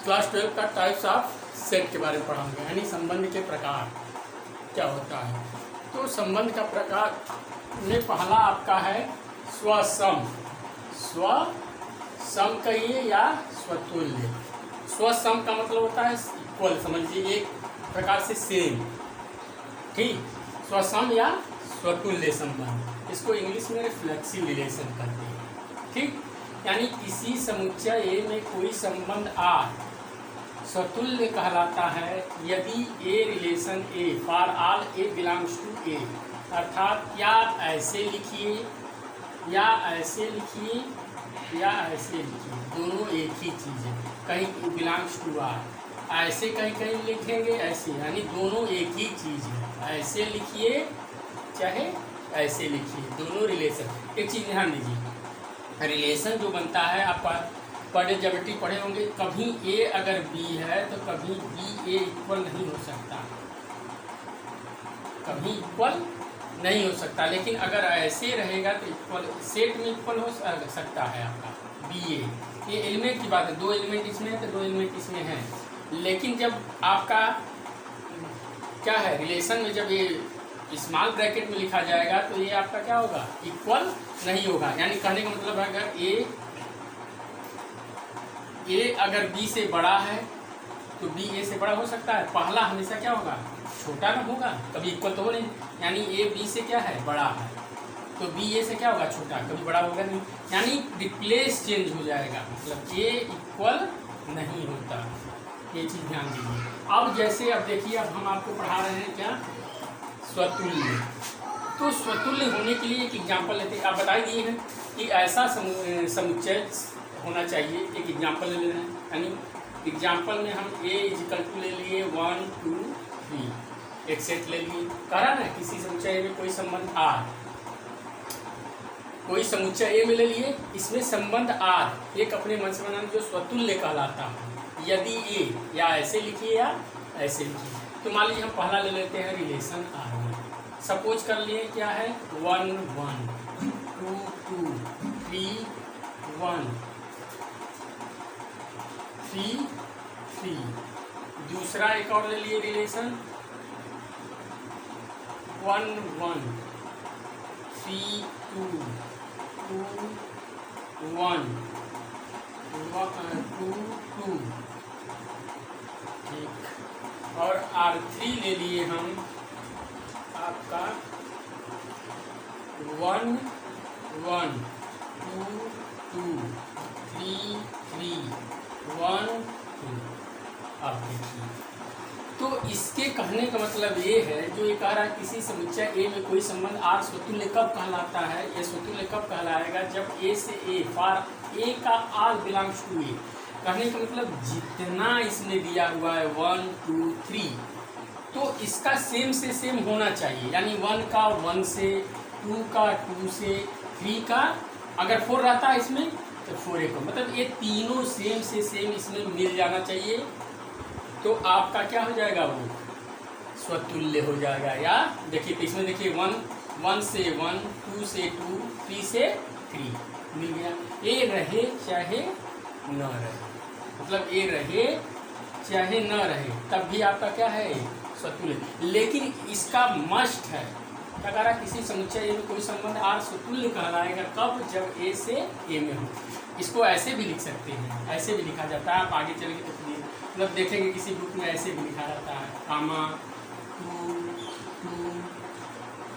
Class 12 का types of set के बारे में पढ़ाऊंगा, यानी संबंध के प्रकार क्या होता है। तो संबंध का प्रकार में पहला आपका है स्वसम। स्वसम कहिए या स्वतुल्य। स्वसम का मतलब होता है इक्वल, समझिए एक प्रकार से सेम, ठीक। स्वसम या स्वतुल्य संबंध, इसको इंग्लिश में रिफ्लेक्सिव रिलेशन कहते हैं, ठीक। यानी किसी समुच्चय ए में कोई संबंध आर स्वतुल्य कहलाता है यदि A relation A for all A belongs to A, अर्थात या ऐसे लिखिए या ऐसे लिखिए या ऐसे लिखिए, दोनों एक ही चीज़ है। कहीं बिलोंग्स टू आर, ऐसे कहीं कहीं लिखेंगे ऐसे, यानी दोनों एक ही चीज़ है। ऐसे लिखिए चाहे ऐसे लिखिए, दोनों रिलेशन। एक चीज़ ध्यान दीजिए, रिलेशन जो बनता है आप पढ़े ज्योमेट्री पढ़े होंगे, कभी ए अगर बी है तो कभी बी ए इक्वल नहीं हो सकता, कभी इक्वल नहीं हो सकता। लेकिन अगर ऐसे रहेगा तो इक्वल, सेट में इक्वल हो सकता है आपका बी ए। ये एलिमेंट की बात है, दो एलिमेंट इसमें है तो दो एलिमेंट इसमें है। लेकिन जब आपका क्या है रिलेशन में, जब ये स्मॉल ब्रैकेट में लिखा जाएगा तो ये आपका क्या होगा, इक्वल नहीं होगा। यानी कहने का मतलब है अगर ए अगर बी से बड़ा है तो बी ए से बड़ा हो सकता है। पहला हमेशा क्या होगा, छोटा ना होगा, कभी इक्वल तो हो नहीं। यानी ए बी से क्या है, बड़ा है, तो बी ए से क्या होगा, छोटा, कभी बड़ा होगा नहीं। यानी रिप्लेस चेंज हो जाएगा, मतलब ए इक्वल नहीं होता। ये चीज़ ध्यान दीजिए। अब जैसे अब देखिए, अब हम आपको पढ़ा रहे हैं क्या, स्वतुल्य। तो स्वतुल्य होने के लिए एक एग्जाम्पल लेते हैं। आप बता दिए हैं कि ऐसा समुच्चय होना चाहिए। एक एग्जाम्पल ले रहे हैं, यानी एग्जाम्पल में हम a इजिकल टू ले लिए 1 2 3, एक सेट ले लिए। कह रहा ना किसी समुच्चय में कोई संबंध आर, कोई समुच्चय ए में ले लिए, इसमें संबंध आर एक अपने मन से बनाना जो स्वतुल्य कहलाता है यदि ए, या ऐसे लिखिए या ऐसे लिखिए। तो मान लीजिए हम पहला ले लेते हैं रिलेशन आर में। सपोज कर लिए क्या है 1 1 2 2 3 1 3 3। दूसरा एक और ले लिए रिलेशन 1 1 3 2 2 1 2 2, ठीक। और R3 ले लिए हम आपका 1 1 2 2 3 3 1 2। अब देखिए, तो इसके कहने का मतलब ये है, जो ये कह रहा है किसी समुच्चय ए में कोई संबंध आर स्वतुल्य कब कहलाता है, ये स्वतुल्य कब कहलाएगा जब ए से ए फॉर ए का आर बिलोंग्स टू ए। कहने का मतलब जितना इसमें दिया हुआ है 1 2 3, तो इसका सेम से सेम होना चाहिए। यानी 1 का 1 से, 2 का 2 से, 3 का अगर 4 रहता है इसमें तो 4 एक, मतलब ये तीनों सेम से सेम इसमें मिल जाना चाहिए। तो आपका क्या हो जाएगा, वो स्वतुल्य हो जाएगा। या देखिए, तो इसमें देखिए 1 से 1, 2 से 2, 3 से 3 मिल गया। ए रहे चाहे न रहे, मतलब ए रहे चाहे न रहे, तब भी आपका क्या है, स्वतुल्य। लेकिन इसका मस्ट है, क्या कह रहा है, किसी समुच्चय में कोई संबंध आर स्वतुल्य कहलाएगा कब, जब ए से ए में हो। इसको ऐसे भी लिख सकते हैं, ऐसे भी लिखा जाता है। आप आगे चलेंगे तो मतलब देखेंगे किसी बुक में ऐसे भी लिखा रहता है, कामा 2 2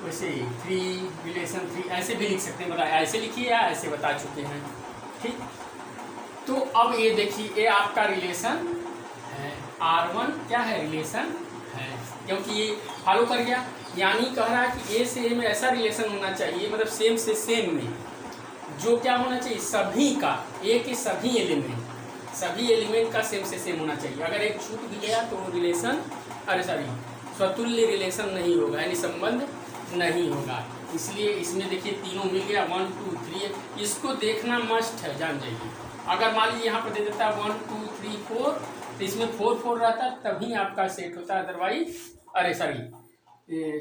वैसे 3 रिलेशन 3, ऐसे भी लिख सकते हैं। बता ऐसे लिखिए या ऐसे बता चुके हैं, ठीक। तो अब ये देखिए, ये आपका रिलेशन है R1, क्या है, रिलेशन है, क्योंकि ये फॉलो कर गया। यानी कह रहा है कि ए से ए में ऐसा रिलेशन होना चाहिए, मतलब सेम से सेम में, जो क्या होना चाहिए, सभी का, ए के सभी एलिमेंट का सेम से सेम होना चाहिए। अगर एक छूट भी गया तो रिलेशन, स्वतुल्य रिलेशन नहीं होगा, यानी संबंध नहीं होगा। इसलिए इसमें देखिए तीनों मिल गया, 1 2 3, इसको देखना मस्ट है, जान जाइए। अगर मान लीजिए यहाँ पर दे देता है 1 2 3 4, तो इसमें 4 4 रहता तभी आपका सेट होता, अदरवाइज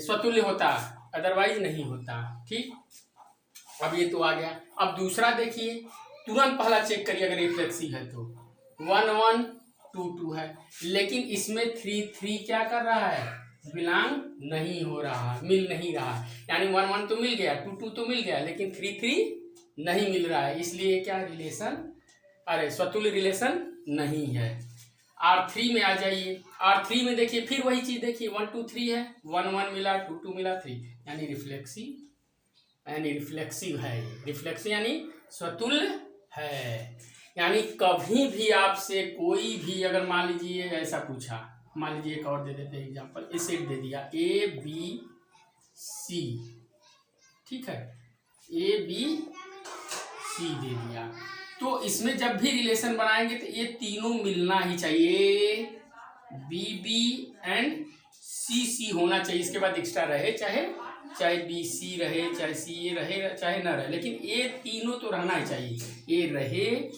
स्वतुल्य होता, अदरवाइज नहीं होता, ठीक। अब ये तो आ गया। अब दूसरा देखिए, तुरंत पहला चेक करिए अगर रिफ्लेक्सिव है तो 1 1 2 2 है, लेकिन इसमें 3 3 क्या कर रहा है, बिलोंग नहीं हो रहा, मिल नहीं रहा, यानी 1 1 तो मिल गया, 2 2 तो मिल गया, लेकिन 3 3 नहीं मिल रहा है, इसलिए क्या रिलेशन, अरे स्वतुल्य रिलेशन नहीं है। R3 में आ जाइए, R3 में देखिए फिर वही चीज देखिए, 1 2 3 है, 1 1 मिला, 2 2 मिला, 3, यानी रिफ्लेक्सिव है, रिफ्लेक्सिव यानी स्वतुल्य है। यानी कभी भी आपसे कोई भी अगर मान लीजिए ऐसा पूछा, मान लीजिए एक और दे देते हैं एग्जांपल, ए सेट दे दिया ABC, ठीक है, ABC दे दिया, तो इसमें जब भी रिलेशन बनाएंगे तो ये तीनों मिलना ही चाहिए, BB एंड CC होना चाहिए, इसके बाद एक्स्ट्रा रहे, चाहे BC रहे, चाहे CA रहे, चाहे न रहे, लेकिन ये तीनों तो रहना ही चाहिए, ये रहे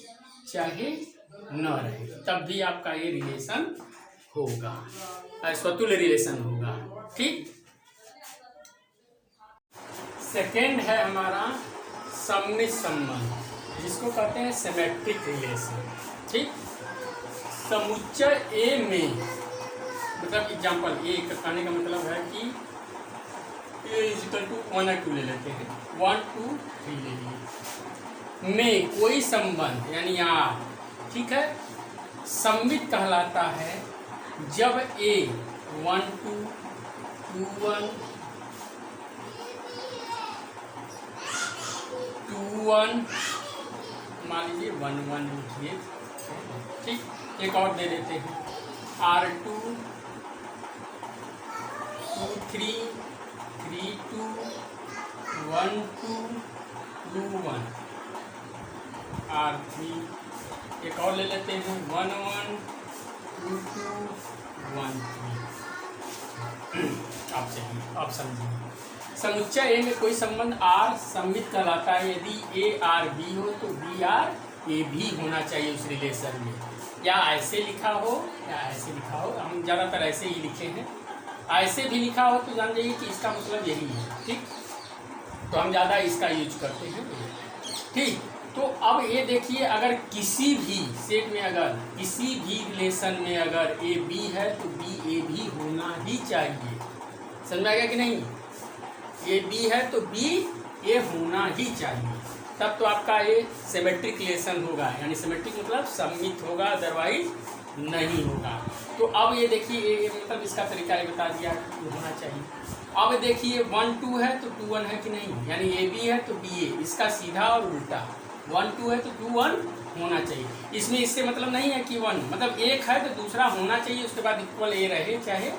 चाहे न रहे, तब भी आपका ये रिलेशन होगा, स्वतुल्य रिलेशन होगा। ठीक, सेकेंड है हमारा सममित संबंध, जिसको कहते हैं सिमेट्रिक रिलेशन। ठीक, समुच्चय ए में, मतलब एग्जाम्पल ए कहने का मतलब है कि A इक्वल टू 1 और 2 ले लेते हैं, 1 2 3 ले लिए, में कोई संबंध यानी R, ठीक है, सममित कहलाता है जब A 1 2 2 1 2 1 मान लीजिए 1 1 लिखिए। ठीक, एक और दे देते हैं, R2 2 3 3 2 1 2 2 1, R3 एक और ले लेते हैं, 1 1 2 2 1 3। आप समझिए, समुच्चय ए में कोई संबंध R सममित कहलाता है यदि A R B हो तो B R A भी होना चाहिए उस रिलेशन में, या ऐसे लिखा हो या ऐसे लिखा हो, हम ज़्यादातर ऐसे ही लिखे हैं, ऐसे भी लिखा हो तो जान जाइए कि इसका मतलब यही है। ठीक, तो हम ज़्यादा इसका यूज करते हैं। ठीक, तो अब ये देखिए, अगर किसी भी सेट में, अगर किसी भी रिलेशन में अगर A B है तो B A भी होना ही चाहिए, समझ में आ गया कि नहीं, A B है तो B A होना ही चाहिए, तब तो आपका ये सिमेट्रिक रिलेशन होगा, यानी सिमेट्रिक मतलब सममित होगा, अदरवाइज नहीं होगा। तो अब ये देखिए, ये मतलब इसका तरीका ये बता दिया कि होना चाहिए। अब देखिए 1 2 है तो 2 1 है कि नहीं, यानी A B है तो B A, इसका सीधा और उल्टा, 1 2 है तो 2 1 होना चाहिए। इसमें इससे मतलब नहीं है कि 1 मतलब एक है तो दूसरा होना चाहिए, उसके बाद इक्वल A रहे चाहे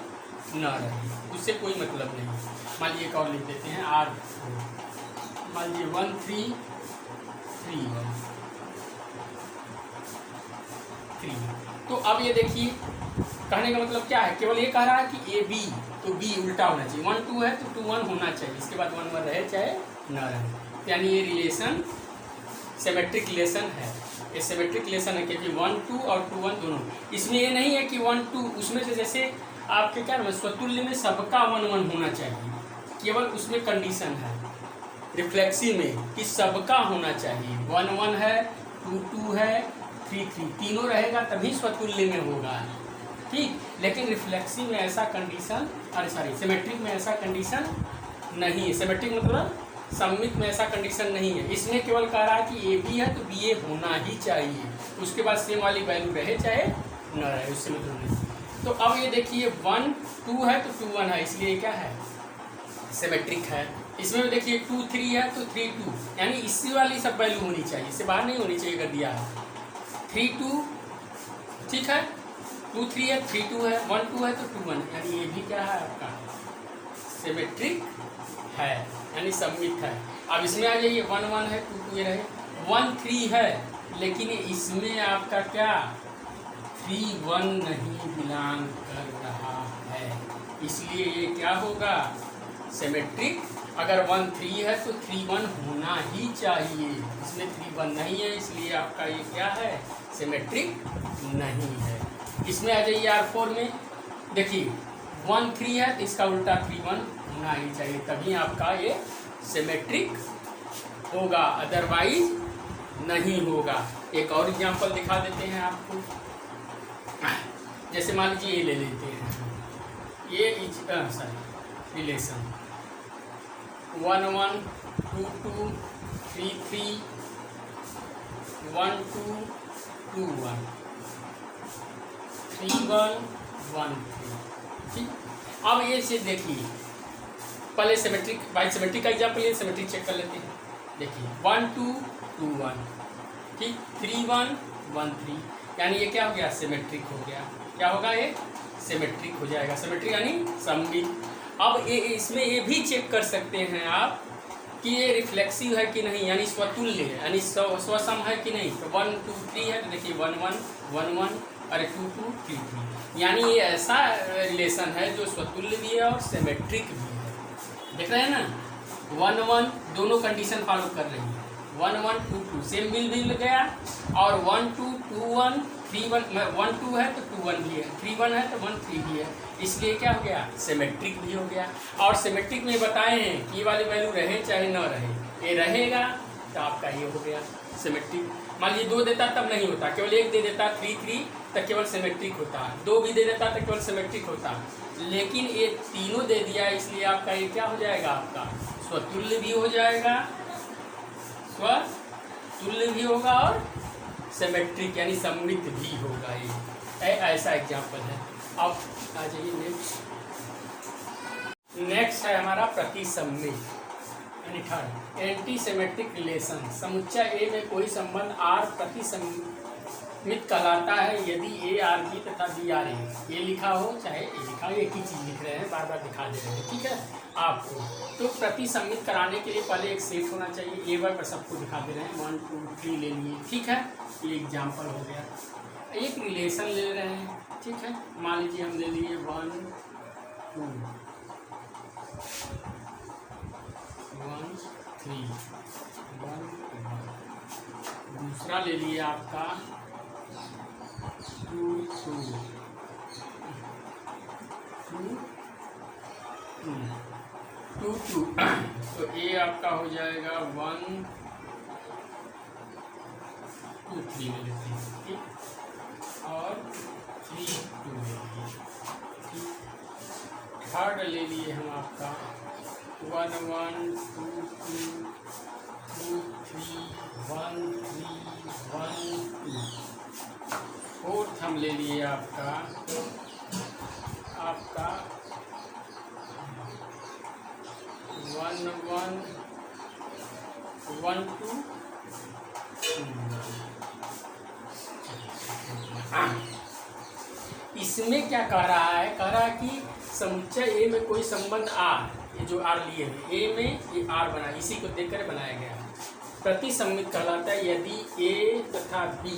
न रहे, उससे कोई मतलब नहीं। मान लीजिए एक और लिख देते हैं, R, मान लीजिए 1 3 3 1 3। तो अब ये देखिए, कहने का मतलब क्या है, केवल ये कह रहा है कि A B तो B उल्टा होना चाहिए, 1 2 है तो 2 1 होना चाहिए, इसके बाद 1 1 रहे चाहे न रहे, यानी ये रिलेशन सिमेट्रिक रिलेशन है, ये सिमेट्रिक रिलेशन है, क्योंकि 1 2 और 2 1 दोनों। इसमें ये नहीं है कि 1 2 उसमें से, जैसे आपके क्या है स्वतुल्य में सबका 1 1 होना चाहिए, केवल उसमें कंडीशन है रिफ्लेक्सिव में कि सबका होना चाहिए, 1 1 है 2 2 है 3 3 तीनों रहेगा तभी स्वतुल्य में होगा। ठीक, लेकिन रिफ्लेक्सिव में ऐसा कंडीशन, अरे सॉरी सिमेट्रिक में ऐसा कंडीशन नहीं है, सिमेट्रिक मतलब सममित में ऐसा कंडीशन नहीं है। इसमें केवल कह रहा है कि A B है तो B A होना ही चाहिए, उसके बाद सेम वाली वैल्यू रहे चाहे न रहे, उससे मतलब नहीं। तो अब ये देखिए 1 2 है तो 2 1 है, इसलिए क्या है सिमेट्रिक है। इसमें भी देखिए 2 3 है तो 3 2, यानी इसी वाली सब वैल्यू होनी चाहिए, इससे बाहर नहीं होनी चाहिए, कर दिया है 3 2, ठीक है 2 3 है 3 2 है, 1 2 है तो 2 1, यानी ये भी क्या है आपका सिमेट्रिक है, यानी सममित है। अब इसमें आ जाइए 1 1 है 2 2 ये रहे, 1 3 है, लेकिन इसमें आपका क्या 3 1 नहीं बिलोंग कर रहा है, इसलिए ये क्या होगा सिमेट्रिक। अगर 1 3 है तो 3 1 होना ही चाहिए, इसमें 3 1 नहीं है, इसलिए आपका ये क्या है सिमेट्रिक नहीं है। इसमें आ जाइए R4 में, देखिए 1 3 है तो इसका उल्टा 3 1 होना ही चाहिए, तभी आपका ये सिमेट्रिक होगा, अदरवाइज नहीं होगा। एक और एग्जांपल दिखा देते हैं आपको, जैसे मान लीजिए ये ले लेते हैं, ये सॉरी रिलेशन 1 1 2 2 3 3 1 2 2 1 3 1 1 3। ठीक, अब ये चीज देखिए, पहले सिमेट्रिक बाई सिमेट्रिक का एग्जाम्पल ये सिमेट्रिक चेक कर लेते हैं। देखिए 1 2 2 1, ठीक, 3 1 1 3, यानी ये क्या हो गया, सिमेट्रिक हो गया। क्या होगा, ये सिमेट्रिक हो जाएगा। सिमेट्रिक यानी सममित। अब ये इसमें ये भी चेक कर सकते हैं आप कि ये रिफ्लेक्सिव है कि नहीं, यानी स्वतुल्य है, यानी स्वसम है कि नहीं। तो 1 2 3 है, तो देखिए 1 1 1 1 अरे 2 2 3 3, यानी ये ऐसा रिलेशन है जो स्वतुल्य भी है और सिमेट्रिक भी है। देख रहे हैं ना, 1 1 दोनों कंडीशन फॉलो कर रही है। 1 1 2 2 सेम मिल गया, और 1 2 2 1 3 1 1 2 है तो 2 1 भी है, 3 1 है तो 1 3 भी है, इसलिए क्या हो गया, सिमेट्रिक भी हो गया। और सिमेट्रिक में बताए हैं कि ये वाली वैल्यू रहे चाहे न रहे, ये रहेगा तो आपका ये हो गया सिमेट्रिक। मान लीजिए 2 देता तब नहीं होता, केवल 1 दे देता 3 3 तब केवल सिमेट्रिक होता, 2 भी दे देता तो केवल सिमेट्रिक होता, लेकिन ये तीनों दे दिया, इसलिए आपका ये क्या हो जाएगा, आपका स्वतुल्य भी हो जाएगा, स्वतुल्य भी होगा और सिमेट्रिक यानी सममित भी होगा। ये ऐसा एग्जाम्पल है। अब आ जाइए नेक्स्ट है हमारा प्रतिसम्मित यानी थर्ड, एंटी सिमेट्रिक रिलेशन। समुच्चय ए में कोई संबंध आर प्रतिसम्मित कहलाता है यदि ए आर बी तथा बी आर ए, ये लिखा हो चाहे ए लिखा हो, एक ही चीज़ लिख रहे हैं, बार बार दिखा दे रहे हैं, ठीक है आपको। तो प्रतिसम्मित कराने के लिए पहले एक सेट होना चाहिए, ए बार पर सबको दिखा दे रहे हैं, 1 2 3 ले लिए, ठीक है, ये एग्जाम्पल हो गया। एक रिलेशन ले रहे हैं, ठीक है, मान लीजिए हम ले लिए 1 2 1 3 1 1, दूसरा ले लिए आपका 2 2 2 2, तो ये आपका हो जाएगा 1 2 3 ले लेते हैं, ठीक, और 3 2 ले लिए, ठीक। थर्ड ले लिए हम आपका 1 1 2 2 2 3 1 3 1 2। फोर्थ हम ले लिए आपका 1 1 1 2 इसमें क्या कह रहा है, कि समुच्चय ए में कोई संबंध आर, ये जो आर लिए हैं ए में, ये आर बना, इसी को देखकर बनाया गया है, प्रतिसम्मित कहलाता है यदि ए तथा बी,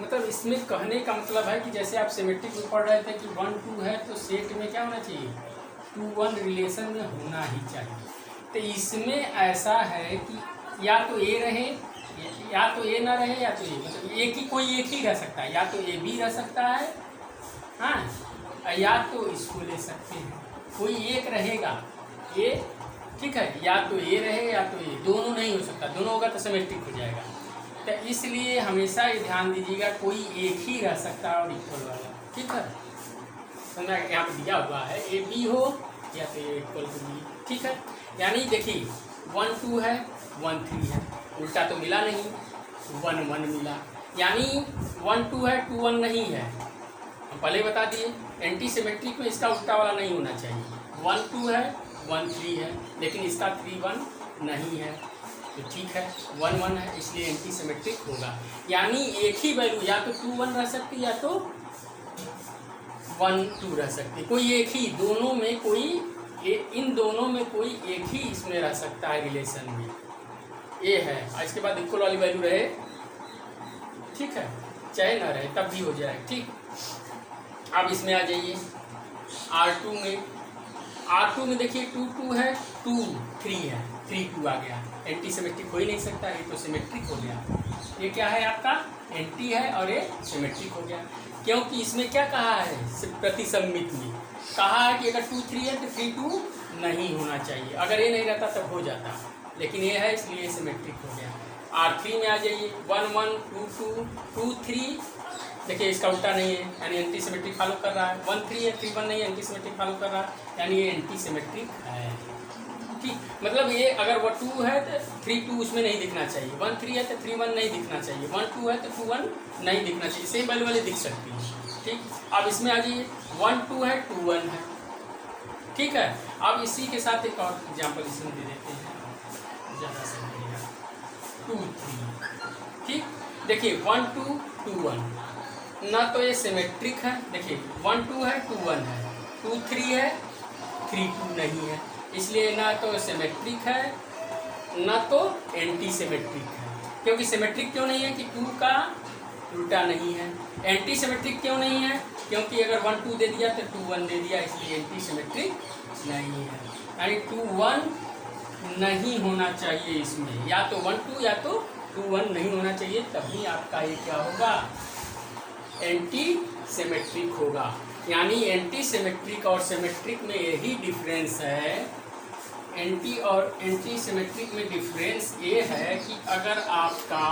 मतलब इसमें कहने का मतलब है कि जैसे आप सिमेट्रिक में पढ़ रहे थे कि 1 2 है तो सेट में क्या होना चाहिए, 2 1 रिलेशन में होना ही चाहिए। तो इसमें ऐसा है कि या तो ए रहे या तो ए ना रहे, या तो ए, मतलब एक ही कोई एक ही रह सकता है, या तो ए भी रह सकता है, हाँ, या तो इसको ले सकते हैं, कोई एक रहेगा ए, ठीक है, या तो ए रहे या तो ए, दोनों नहीं हो सकता, दोनों होगा तो सिमेट्रिक हो जाएगा। तो इसलिए हमेशा ये ध्यान दीजिएगा कोई एक ही रह सकता है और इक्वल वाला, ठीक है, समझा, यहाँ पे दिया हुआ है ए बी हो या तो ए इक्वल टू बी, ठीक है। यानी देखिए 1 2 है 1 3 है, उल्टा तो मिला नहीं, 1 1 मिला, यानी 1 2 है 2 1 नहीं है, हम पहले बता दिए। एंटी सिमेट्रिक में इसका उल्टा वाला नहीं होना चाहिए, 1 2 है 1 3 है, लेकिन इसका 3 1 नहीं है, तो ठीक है 1 1 है, इसलिए एंटी सिमेट्रिक होगा। यानी एक ही वैल्यू या तो 2 1 रह सकती या तो 1 2 रह सकती, कोई एक ही, दोनों में कोई इन दोनों में कोई एक ही इसमें रह सकता है रिलेशन में, ये है। और इसके बाद इक्वल वाली वैल्यू रहे, ठीक है, चाहे ना रहे तब भी हो जाए, ठीक। अब इसमें आ जाइए R2 में देखिए 2 2 है 2 3 है, 3 2 आ गया, एंटी सिमेट्रिक हो ही नहीं सकता, ये तो सिमेट्रिक हो गया। ये क्या है आपका, एंटी है और ये सिमेट्रिक हो गया, क्योंकि इसमें क्या कहा है, प्रतिसम्मित में कहा है कि अगर 2 3 है तो 3 2 नहीं होना चाहिए, अगर ये नहीं रहता तब हो जाता, लेकिन ये है इसलिए सिमेट्रिक हो गया। R3 में आ जाइए 1 1 2 2 2 3 देखिए इसका उल्टा नहीं है, यानी एंटी सिमेट्रिक फॉलो कर रहा है। 1 3 है, 3 1 नहीं है, एंटी सिमेट्रिक फॉलो कर रहा है, यानी ये एंटी सिमेट्रिक है। ठीक, मतलब ये अगर वो 2 है तो 3 2 उसमें नहीं दिखना चाहिए, 1 3 है तो 3 1 नहीं दिखना चाहिए, 1 2 है तो 2 1 नहीं दिखना चाहिए, सेम वैल्यू वाली दिख सकती है। ठीक, अब इसमें आ जाइए 1 2 है 2 1 है। ठीक है, अब इसी के साथ एक और एग्जाम्पल इसमें दे देते हैं, ज़्यादा सही रहेगा। 2 3। ठीक, देखिए 1 2 2 1, ना तो ये सिमेट्रिक है, देखिए 1 2 है 2 1 है, 2 3 है 3 2 नहीं है, इसलिए ना तो सिमेट्रिक है ना तो एंटी सिमेट्रिक है। क्योंकि सिमेट्रिक क्यों नहीं है कि 2 का उल्टा नहीं है। एंटी सिमेट्रिक क्यों नहीं है, क्योंकि अगर 1 2 दे दिया तो 2 1 दे दिया, इसलिए एंटी सिमेट्रिक नहीं है। यानी 2 1 नहीं होना चाहिए इसमें, या तो 1 2 या तो 2 1 नहीं होना चाहिए, तभी आपका ये क्या होगा, एंटी सिमेट्रिक होगा। यानी एंटी सिमेट्रिक और सिमेट्रिक में यही डिफरेंस है। एंटी और एंटी सिमेट्रिक में डिफरेंस ये है कि अगर आपका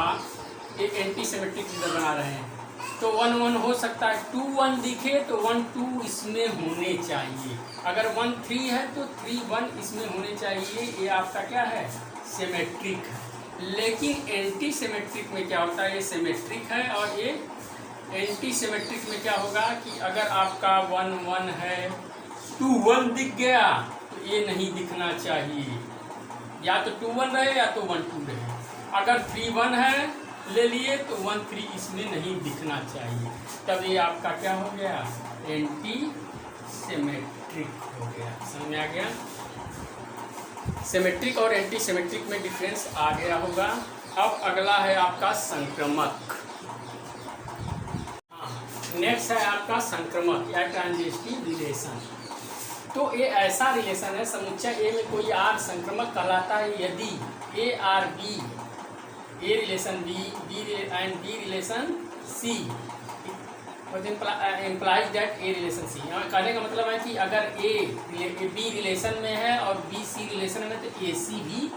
एक एंटी सिमेट्रिक फिगर बना रहे हैं तो 1 1 हो सकता है, 2 1 दिखे तो 1 2 इसमें होने चाहिए, अगर 1 3 है तो 3 1 इसमें होने चाहिए, ये आपका क्या है, सिमेट्रिक है। लेकिन एंटी सिमेट्रिक में क्या होता है, ये सिमेट्रिक है और ये एंटी सिमेट्रिक में क्या होगा कि अगर आपका 1 1 है 2 1 दिख गया तो ये नहीं दिखना चाहिए, या तो 2 1 रहे या तो 1 2 रहे। अगर 3 1 है ले लिए तो 1 3 इसमें नहीं दिखना चाहिए, तब ये आपका क्या हो गया, एंटी सिमेट्रिक हो गया। समझ में आ गया, सिमेट्रिक और एंटी सिमेट्रिक में डिफरेंस आ गया होगा। अब अगला है आपका संक्रमक। नेक्स्ट है आपका संक्रमक या ट्रांजिस्टिव रिलेशन। तो ये ऐसा रिलेशन है, समुच्चय ए में कोई आर संक्रमक कहलाता है यदि A R B, A relation B, B and B relation C implies that A relation C. कहने का मतलब है कि अगर ए बी रिलेशन में है और बी सी रिलेशन में तो ए सी भी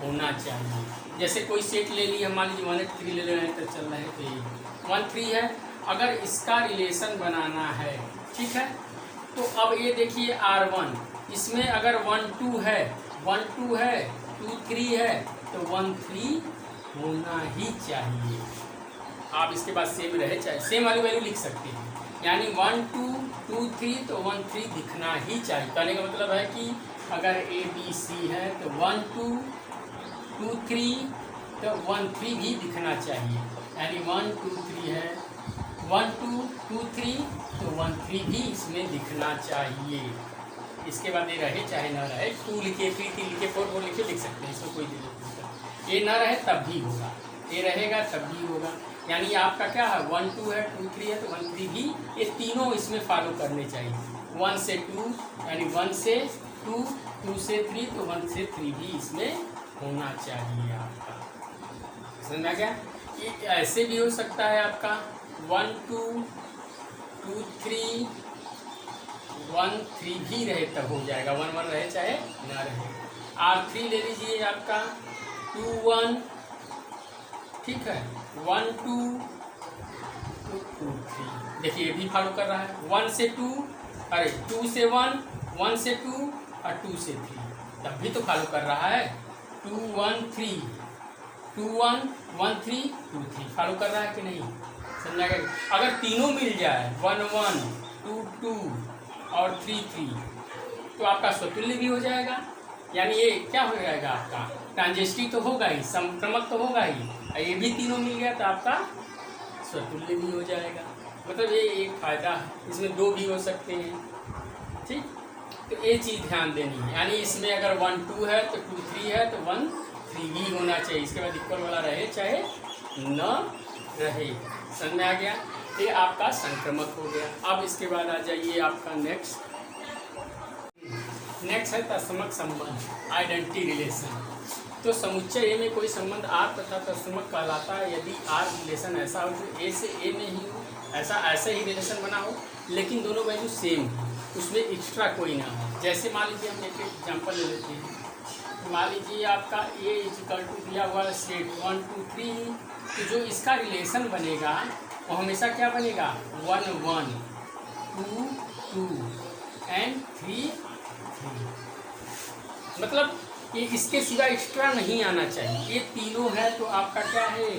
होना चाहिए। जैसे कोई सेट ले ली, मान लीजिए 1 8 3 ले रहे हैं तो चल रहे हैं तो 1 3 है, अगर इसका रिलेशन बनाना है, ठीक है, तो अब ये देखिए R1, इसमें अगर 1 2 है 1 2 है 2 3 है तो 1 3 होना ही चाहिए। आप इसके बाद सेम रहे चाहे सेम वाली वैल्यू लिख सकते हैं, यानी 1 2 2 3 तो 1 3 दिखना ही चाहिए। कहने का मतलब है कि अगर ए बी सी है तो 1 2 2 3 तो 1 3 भी दिखना चाहिए, यानी 1 2 3 है 1 2 2 3 तो 1 3 भी इसमें दिखना चाहिए। इसके बाद ये रहे चाहे ना रहे, 2 लिखिए 3 3 लिखिए 4 4 लिखिए, लिख सकते हैं, इसमें कोई दिक्कत नहीं। ये ना रहे तब भी होगा, ये रहेगा तब भी होगा। यानी आपका क्या है 1 2 है 2 3 है तो 1 3 भी, ये तीनों इसमें फॉलो करने चाहिए। 1 से 2 यानी 1 से 2, 2 से 3 तो 1 से 3 भी इसमें होना चाहिए आपका। समझ में आ गया? ये ऐसे भी हो सकता है आपका 1 2 2 3 1 3 भी रहे तब हो जाएगा, 1 1 रहे चाहे ना रहे। R3 ले लीजिए आपका 2 1, ठीक है, 1 2 2 3, देखिए ये भी फॉलो कर रहा है 1 से 2, अरे 2 से 1, 1 से 2 और 2 से 3, तब भी तो फॉलो कर रहा है 2 1 3 2 1 1 3 2 3, फॉलो कर रहा है कि नहीं? समझा गया? अगर तीनों मिल जाए 1 1 2 2 और 3 3 तो आपका स्वतुल्य भी हो जाएगा, यानी ये क्या हो जाएगा आपका ट्रांजिस्टिव तो होगा ही, संक्रमक तो होगा ही, ये भी तीनों मिल गया तो आपका स्वतुल्य भी हो जाएगा। मतलब ये एक फायदा है, इसमें 2 भी हो सकते हैं, ठीक। तो ये चीज़ ध्यान देनी है, यानी इसमें अगर 1 2 है तो 2 3 है तो 1 3 भी होना चाहिए, इसके बाद इक्वल वाला रहे चाहे न रहे। समझ में आ गया? ये आपका संक्रमक हो गया। अब इसके बाद आ जाइए आपका नेक्स्ट है तत्समक संबंध, आइडेंटिटी रिलेशन। तो समुच्चय ए में कोई संबंध आर तथा तत्समक कहलाता है यदि आर रिलेशन ऐसा हो जो ए से ए में ही हो, ऐसा ही रिलेशन बना हो, लेकिन दोनों वैल्यू सेम हो, उसमें एक्स्ट्रा कोई ना हो। जैसे मान लीजिए हम एक एग्जाम्पल ले लेते हैं, मान लीजिए आपका ए इक्वल टू दिया हुआ सेट 1 2 3, तो जो इसका रिलेशन बनेगा वो हमेशा क्या बनेगा 1 1 2 2 एंड 3 3। मतलब ये इसके सिवा एक्स्ट्रा नहीं आना चाहिए। ये तीनों है तो आपका क्या है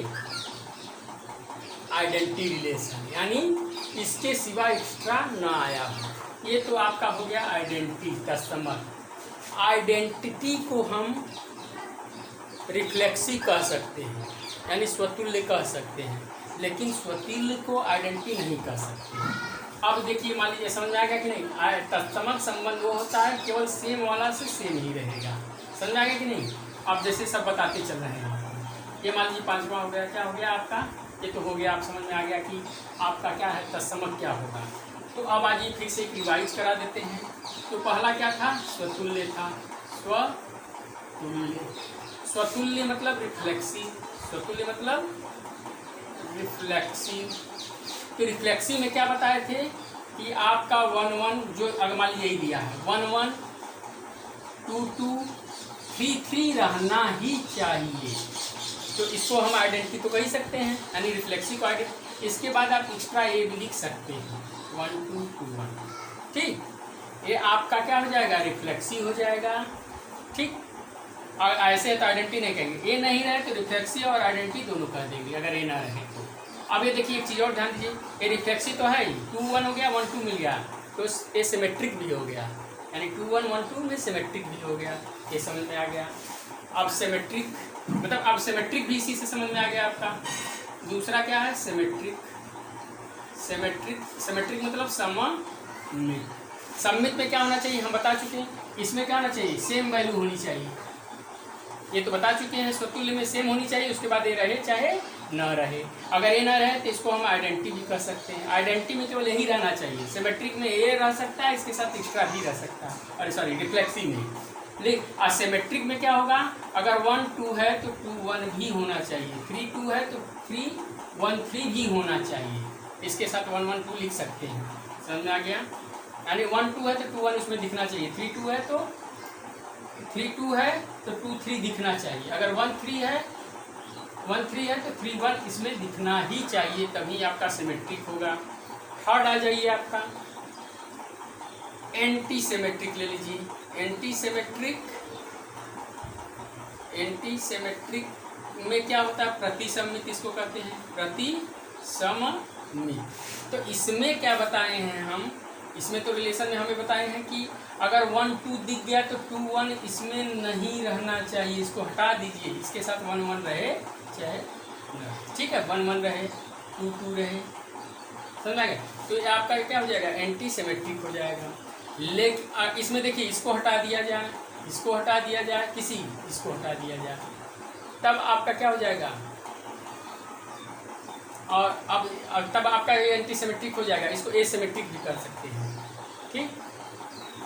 आइडेंटिटी रिलेशन, यानी इसके सिवा एक्स्ट्रा ना आया हो। ये तो आपका हो गया आइडेंटिटी कस्टमर। आइडेंटिटी को हम रिफ्लेक्सी कह सकते हैं, यानी स्वतुल्य कह सकते हैं, लेकिन स्वतुल्य को आइडेंटिटी नहीं कह सकते। अब देखिए मान लीजिए समझ में आ गया कि नहीं। तत्समक संबंध वो होता है केवल सेम वाला से सेम ही रहेगा। समझ आ गया कि नहीं। अब जैसे सब बताते चल रहे हैं। ये मान लीजिए 5वां हो गया, क्या हो गया आपका, ये तो हो गया। आप समझ में आ गया कि आपका क्या है तत्समक क्या होगा। तो अब आइए फिर से एक रिवाइज करा देते हैं। तो पहला क्या था स्वतुल्य था। स्वतुल्य, स्वतुल्य मतलब रिफ्लेक्सिव, स्वतुल्य मतलब रिफ्लेक्सिव। तो रिफ्लेक्सिव में क्या बताए थे कि आपका 1 1 जो अगर मान लीजिए यही दिया है 1 1 2 2 3 3 रहना ही चाहिए। तो इसको हम आइडेंटिटी तो कर ही सकते हैं, यानी रिफ्लेक्सिव को आइडेंटिटी। इसके बाद आप एक्स्ट्रा ए भी लिख सकते हैं 1 2 2 1। ठीक, ये आपका क्या हो जाएगा रिफ्लेक्सिव हो जाएगा। ठीक, और ऐसे तो आइडेंटिटी नहीं कहेंगे। ए नहीं रहे तो रिफ्लेक्सिव और आइडेंटिटी दोनों कह देंगे अगर ए ना रहे तो। अब ये देखिए एक चीज़ और ध्यान दीजिए, ये रिफ्लेक्सिव तो है ही, 2 1 हो गया 1 2 मिल गया, तो ये सिमेट्रिक भी हो गया, यानी 2 1 1 2 में सिमेट्रिक भी हो गया। ये समझ में आ गया। अब सिमेट्रिक मतलब अब सिमेट्रिक भी इसी से समझ में आ गया आपका। दूसरा क्या है सिमेट्रिक। सिमेट्रिक सिमेट्रिक मतलब सममित। सममित में क्या होना चाहिए हम बता चुके हैं। इसमें क्या होना चाहिए सेम वैल्यू होनी चाहिए, ये तो बता चुके हैं। स्वतुल्य में सेम होनी चाहिए, उसके बाद ये रहे चाहे न रहे। अगर ये ना रहे तो इसको हम आइडेंटिटी भी कर सकते हैं। आइडेंटिटी में केवल यही रहना चाहिए। सिमेट्रिक में ये रह सकता है, इसके साथ एक्स्ट्रा भी रह सकता है। अरे सॉरी रिफ्लेक्सिव में। लेकिन असिमेट्रिक में क्या होगा, अगर 1 2 है तो 2 1 भी होना चाहिए, 3 2 है तो 3 1 3 भी होना चाहिए। इसके साथ 1 1 2 लिख सकते हैं। समझ में आ गया। यानी 1 2 है तो 2 1 उसमें दिखना चाहिए, 3 2 है तो 3 2 है तो 2 3 दिखना चाहिए। अगर 1 3 है 1 3 है तो 3 1 इसमें दिखना ही चाहिए, तभी आपका सिमेट्रिक होगा। थर्ड आ जाइए आपका एंटी सिमेट्रिक ले लीजिए। एंटी सिमेट्रिक, एंटी सिमेट्रिक में क्या होता है प्रतिसमित इसको कहते हैं, प्रतिसमित। तो इसमें क्या बताए हैं हम, इसमें तो रिलेशन में हमें बताए हैं कि अगर 1 2 दिख गया तो 2 1 इसमें नहीं रहना चाहिए, इसको हटा दीजिए। इसके साथ 1 1 रहे चाहे न, ठीक है 1 1 रहे 2 2 रहे। समझ गया। तो ये आपका क्या हो जाएगा एंटी सिमेट्रिक हो जाएगा। लेकिन इसमें देखिए इसको हटा दिया जाए, इसको हटा दिया जाए, इसको हटा दिया जाए, तब आपका क्या हो जाएगा। और अब तब आपका ये एंटी सिमेट्रिक हो जाएगा। इसको एसिमेट्रिक भी कर सकते हैं। ठीक,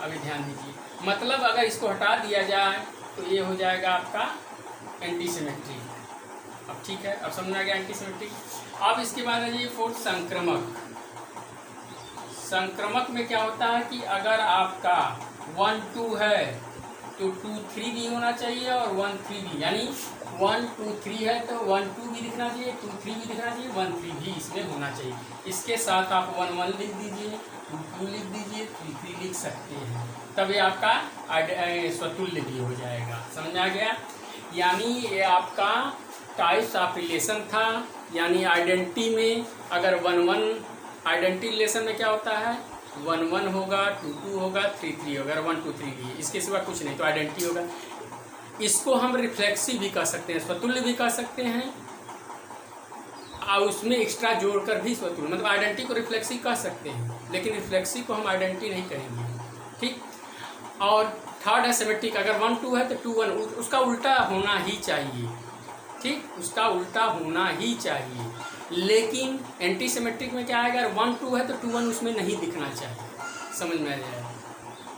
अभी ध्यान दीजिए, मतलब अगर इसको हटा दिया जाए तो ये हो जाएगा आपका एंटी सिमेट्रिक। अब ठीक है, अब समझ आ गया एंटी सिमेट्रिक। अब इसके बाद है ये फोर्थ संक्रमक। संक्रमक में क्या होता है कि अगर आपका 1 2 है तो 2 3 भी होना चाहिए और 1 3 भी, यानी 1 2 3 है तो 1 2 भी दिखना चाहिए, 2 3 भी दिखना चाहिए, 1 3 भी इसमें होना चाहिए। इसके साथ आप 1 1 लिख दीजिए, 2 2 लिख दीजिए, 3 3 लिख सकते हैं, तब ये आपका स्वतुल्य भी हो जाएगा। समझ में आ गया। यानी ये आपका टाइप्स ऑफ रिलेशन था, यानी आइडेंटिटी में अगर 1 1 आइडेंटिटी रिलेशन में क्या होता है 1 1 होगा, 2 2 होगा, 3 3 होगा, 1 2 3 भी, इसके सिवा कुछ नहीं, तो आइडेंटिटी होगा। इसको हम रिफ्लेक्सिव भी कह सकते हैं, स्वतुल्य भी कह सकते हैं, और उसमें एक्स्ट्रा जोड़कर भी स्वतुल्य, मतलब आइडेंटिटी को रिफ्लेक्सिव कह सकते हैं, लेकिन रिफ्लेक्सिव को हम आइडेंटिटी नहीं कहेंगे। ठीक, और थर्ड है सिमेट्रिक। अगर 1 2 है तो 2 1 उसका उल्टा होना ही चाहिए। ठीक, उसका उल्टा होना ही चाहिए। लेकिन एंटी सिमेट्रिक में क्या है, अगर 1 2 है तो 2 1 उसमें नहीं दिखना चाहिए। समझ में आ जाएगा।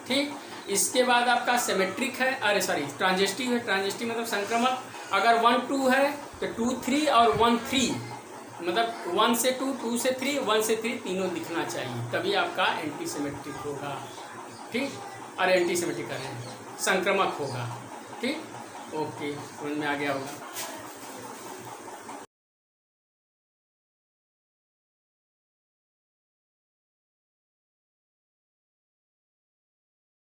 ठीक, इसके बाद आपका सिमेट्रिक है, अरे सॉरी ट्रांजिस्टिव है। ट्रांजिस्टिव मतलब संक्रमक। अगर 1 2 है तो 2 3 और 1 3, मतलब 1 से 2 2 से 3 1 से 3 तीनों दिखना चाहिए, तभी आपका एंटी सिमेट्रिक होगा। ठीक, अरे एंटी सिमेट्रिक है संक्रमक होगा। ठीक, ओके, समझ में आ गया होगा।